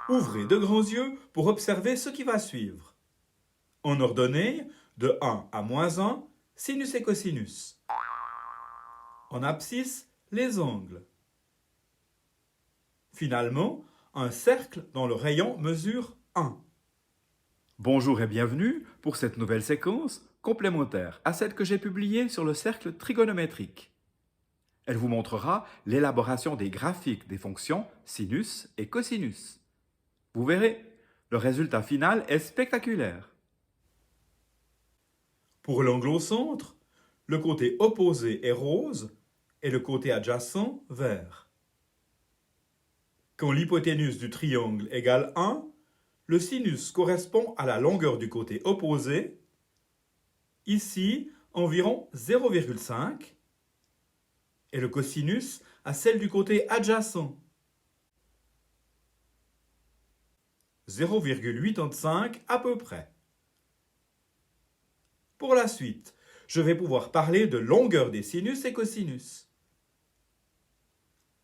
Ouvrez de grands yeux pour observer ce qui va suivre. En ordonnée, de 1 à -1, sinus et cosinus. En abscisse, les angles. Finalement, un cercle dont le rayon mesure 1. Bonjour et bienvenue pour cette nouvelle séquence complémentaire à celle que j'ai publiée sur le cercle trigonométrique. Elle vous montrera l'élaboration des graphiques des fonctions sinus et cosinus. Vous verrez, le résultat final est spectaculaire. Pour l'angle au centre, le côté opposé est rose et le côté adjacent vert. Quand l'hypoténuse du triangle égale 1, le sinus correspond à la longueur du côté opposé, ici environ 0,5, et le cosinus à celle du côté adjacent, 0,85 à peu près. Pour la suite, je vais pouvoir parler de longueur des sinus et cosinus.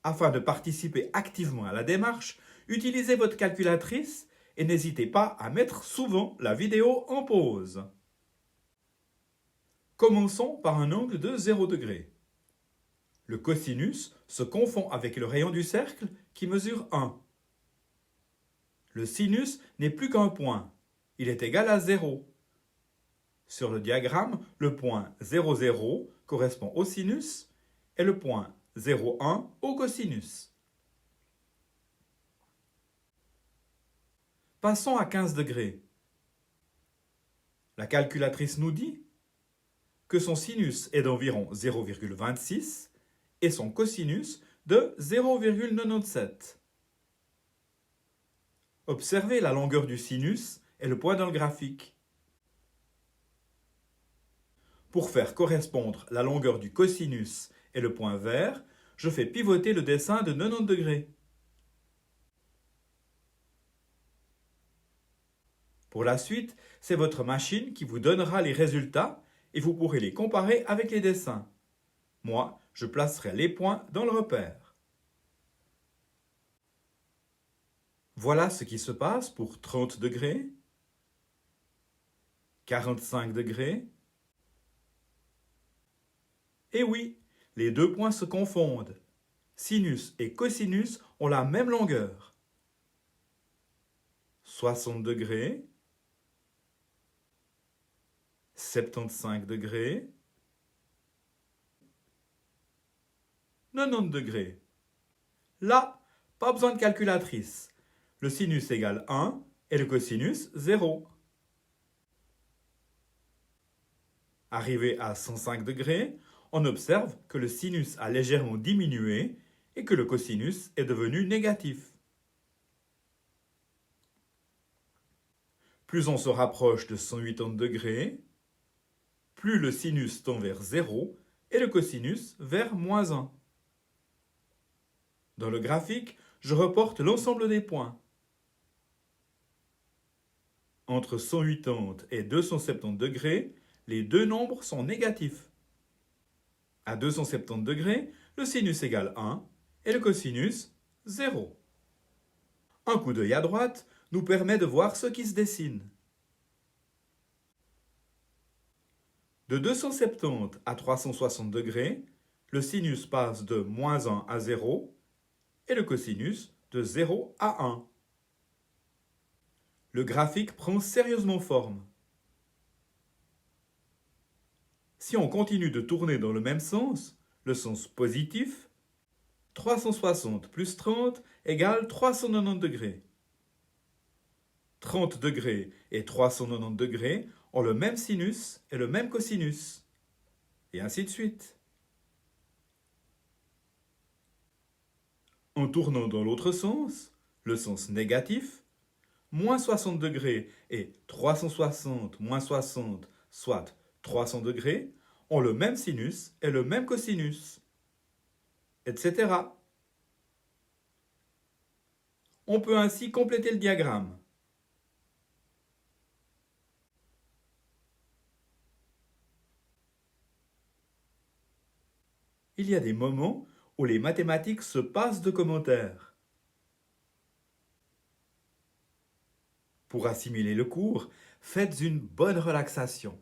Afin de participer activement à la démarche, utilisez votre calculatrice et n'hésitez pas à mettre souvent la vidéo en pause. Commençons par un angle de 0 degré. Le cosinus se confond avec le rayon du cercle qui mesure 1. Le sinus n'est plus qu'un point, il est égal à 0. Sur le diagramme, le point 0, 0 correspond au sinus et le point 0, 1 au cosinus. Passons à 15 degrés. La calculatrice nous dit que son sinus est d'environ 0,26 et son cosinus de 0,97. Observez la longueur du sinus et le point dans le graphique. Pour faire correspondre la longueur du cosinus et le point vert, je fais pivoter le dessin de 90 degrés. Pour la suite, c'est votre machine qui vous donnera les résultats et vous pourrez les comparer avec les dessins. Moi, je placerai les points dans le repère. Voilà ce qui se passe pour 30 degrés, 45 degrés. Et oui, les deux points se confondent. Sinus et cosinus ont la même longueur. 60 degrés, 75 degrés, 90 degrés. Là, pas besoin de calculatrice. Le sinus égale 1 et le cosinus 0. Arrivé à 105 degrés, on observe que le sinus a légèrement diminué et que le cosinus est devenu négatif. Plus on se rapproche de 180 degrés, plus le sinus tend vers 0 et le cosinus vers -1. Dans le graphique, je reporte l'ensemble des points. Entre 180 et 270 degrés, les deux nombres sont négatifs. À 270 degrés, le sinus égale 1 et le cosinus 0. Un coup d'œil à droite nous permet de voir ce qui se dessine. De 270 à 360 degrés, le sinus passe de -1 à 0 et le cosinus de 0 à 1. Le graphique prend sérieusement forme. Si on continue de tourner dans le même sens, le sens positif, 360 plus 30 égale 390 degrés. 30 degrés et 390 degrés ont le même sinus et le même cosinus. Et ainsi de suite. En tournant dans l'autre sens, le sens négatif, moins 60 degrés et 360 moins 60, soit 300 degrés, ont le même sinus et le même cosinus, etc. On peut ainsi compléter le diagramme. Il y a des moments où les mathématiques se passent de commentaires. Pour assimiler le cours, faites une bonne relaxation.